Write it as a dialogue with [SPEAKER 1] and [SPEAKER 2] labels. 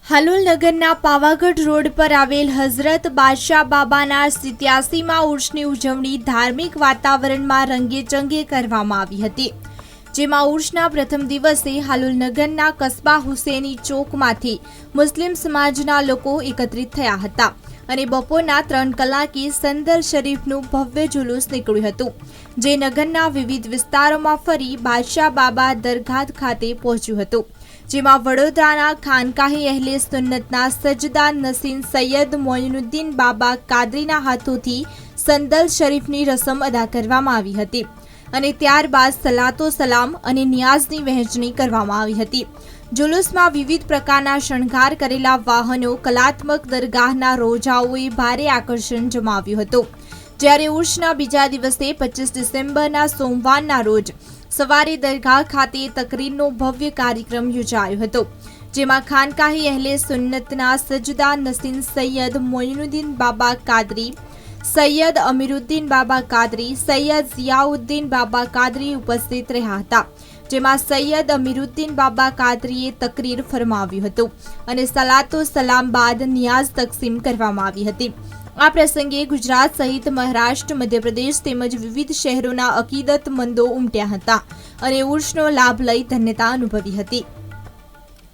[SPEAKER 1] હાલોલ નગરના પાવાગઢ રોડ પર આવેલ હઝરત બાદશાહ બાબાના 87મા ઉર્ષની ઉજવણી ધાર્મિક વાતાવરણમાં રંગેચંગે કરવામાં આવી હતી, જેમાં ઉર્ષના પ્રથમ દિવસે હાલોલ નગરના કસ્બા હુસેની ચોકમાંથી મુસ્લિમ સમાજના લોકો એકત્રિત થયા હતા અને બપોરના 3 કલાકે સંદલ શરીફનું ભવ્ય જુલુસ નીકળ્યું હતું, જે નગરના વિવિધ વિસ્તારોમાં ફરી બાદશાહ બાબા દરગાહ ખાતે પહોંચ્યું હતું, જેમાં વડોદરાના ખાનકાહી અહેલે સુન્નતના સજ્જદા નસીન સૈયદ મોઇનુદ્દીન બાબા કાદરીના હાથોથી સંદલ શરીફની રસમ અદા કરવામાં આવી હતી અને ત્યારબાદ સલાતો સલામ અને નિયાઝની વહેંચણી કરવામાં આવી હતી. જુલુસમાં વિવિધ પ્રકારના શણગાર કરેલા વાહનો, કલાત્મક દરગાહના રોજાઓએ ભારે આકર્ષણ જમાવ્યું હતું. જ્યારે ઉર્ષના બીજા દિવસે 25 ડિસેમ્બરના સોમવારના રોજ સવારે દરગાહ ખાતે તકરીરનો ભવ્ય કાર્યક્રમ યોજાયો હતો, જેમાં ખાનકાહી અહેલે સુન્નતના સજ્જદા નસીન સૈયદ મોઇનુદ્દીન બાબા કાદરી, સૈયદ અમીરુદ્દીન બાબા કાદરી, સૈયદ ઝિયાઉદ્દીન બાબા કાદરી ઉપસ્થિત રહ્યા હતા, જેમાં સૈયદ અમીરુદ્દીન બાબા કાદરીએ તકરીર ફરમાવ્યું હતું અને સલાતો સલામ બાદ નિયાઝ તકસીમ કરવામાં આવી હતી. આ પ્રસંગે ગુજરાત સહિત મહારાષ્ટ્ર, મધ્યપ્રદેશ તેમજ વિવિધ શહેરોના અકીદતમંદો ઉમટ્યા હતા અને ઉર્ષનો લાભ લઈ ધન્યતા અનુભવી હતી.